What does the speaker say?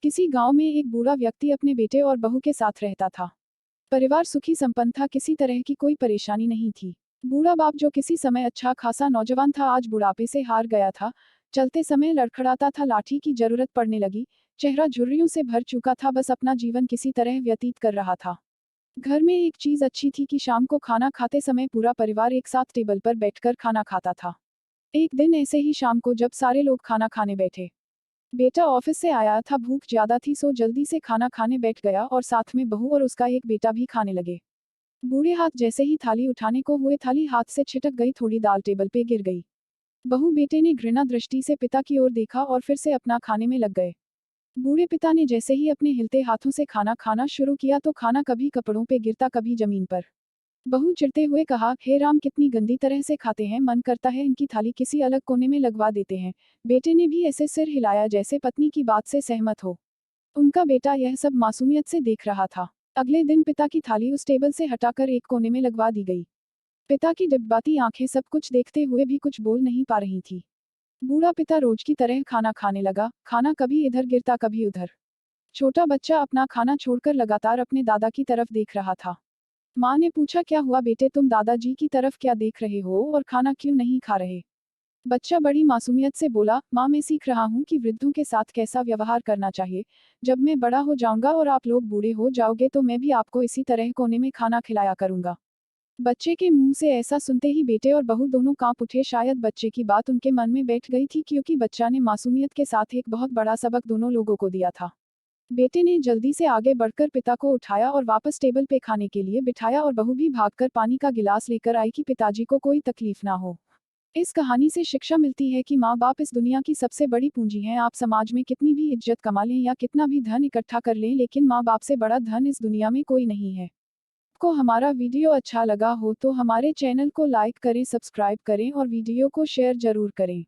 किसी गांव में एक बूढ़ा व्यक्ति अपने बेटे और बहू के साथ रहता था। परिवार सुखी संपन्न था, किसी तरह की कोई परेशानी नहीं थी। बूढ़ा बाप जो किसी समय अच्छा खासा नौजवान था, आज बुढ़ापे से हार गया था। चलते समय लड़खड़ाता था, लाठी की जरूरत पड़ने लगी। चेहरा झुर्रियों से भर चुका था, बस अपना जीवन किसी तरह व्यतीत कर रहा था। घर में एक चीज अच्छी थी कि शाम को खाना खाते समय पूरा परिवार एक साथ टेबल पर बैठकर खाना खाता था। एक दिन ऐसे ही शाम को जब सारे लोग खाना खाने बैठे, बेटा ऑफिस से आया था, भूख ज्यादा थी सो जल्दी से खाना खाने बैठ गया और साथ में बहू और उसका एक बेटा भी खाने लगे। बूढ़े हाथ जैसे ही थाली उठाने को हुए, थाली हाथ से छिटक गई, थोड़ी दाल टेबल पे गिर गई। बहू बेटे ने घृणा दृष्टि से पिता की ओर देखा और फिर से अपना खाने में लग गए। बूढ़े पिता ने जैसे ही अपने हिलते हाथों से खाना खाना शुरू किया तो खाना कभी कपड़ों पे गिरता, कभी जमीन पर। बहू चिढ़ते हुए कहा, हे राम, कितनी गंदी तरह से खाते हैं, मन करता है इनकी थाली किसी अलग कोने में लगवा देते हैं। बेटे ने भी ऐसे सिर हिलाया जैसे पत्नी की बात से सहमत हो। उनका बेटा यह सब मासूमियत से देख रहा था। अगले दिन पिता की थाली उस टेबल से हटाकर एक कोने में लगवा दी गई। पिता की डिबबाती आंखें सब कुछ देखते हुए भी कुछ बोल नहीं पा रही थी। बूढ़ा पिता रोज की तरह खाना खाने लगा, खाना कभी इधर गिरता कभी उधर। छोटा बच्चा अपना खाना छोड़कर लगातार अपने दादा की तरफ देख रहा था। माँ ने पूछा, क्या हुआ बेटे, तुम दादाजी की तरफ क्या देख रहे हो और खाना क्यों नहीं खा रहे? बच्चा बड़ी मासूमियत से बोला, माँ मैं सीख रहा हूँ कि वृद्धों के साथ कैसा व्यवहार करना चाहिए। जब मैं बड़ा हो जाऊंगा और आप लोग बूढ़े हो जाओगे तो मैं भी आपको इसी तरह कोने में खाना खिलाया करूंगा। बच्चे के मुंह से ऐसा सुनते ही बेटे और बहू दोनों कांप उठे। शायद बच्चे की बात उनके मन में बैठ गई थी, क्योंकि बच्चा ने मासूमियत के साथ एक बहुत बड़ा सबक दोनों लोगों को दिया था। बेटे ने जल्दी से आगे बढ़कर पिता को उठाया और वापस टेबल पे खाने के लिए बिठाया और बहू भी भागकर पानी का गिलास लेकर आई कि पिताजी को कोई तकलीफ ना हो। इस कहानी से शिक्षा मिलती है कि माँ बाप इस दुनिया की सबसे बड़ी पूंजी हैं। आप समाज में कितनी भी इज्जत कमा लें या कितना भी धन इकट्ठा कर लें, लेकिन माँ बाप से बड़ा धन इस दुनिया में कोई नहीं है। आपको हमारा वीडियो अच्छा लगा हो तो हमारे चैनल को लाइक करें, सब्सक्राइब करें और वीडियो को शेयर जरूर करें।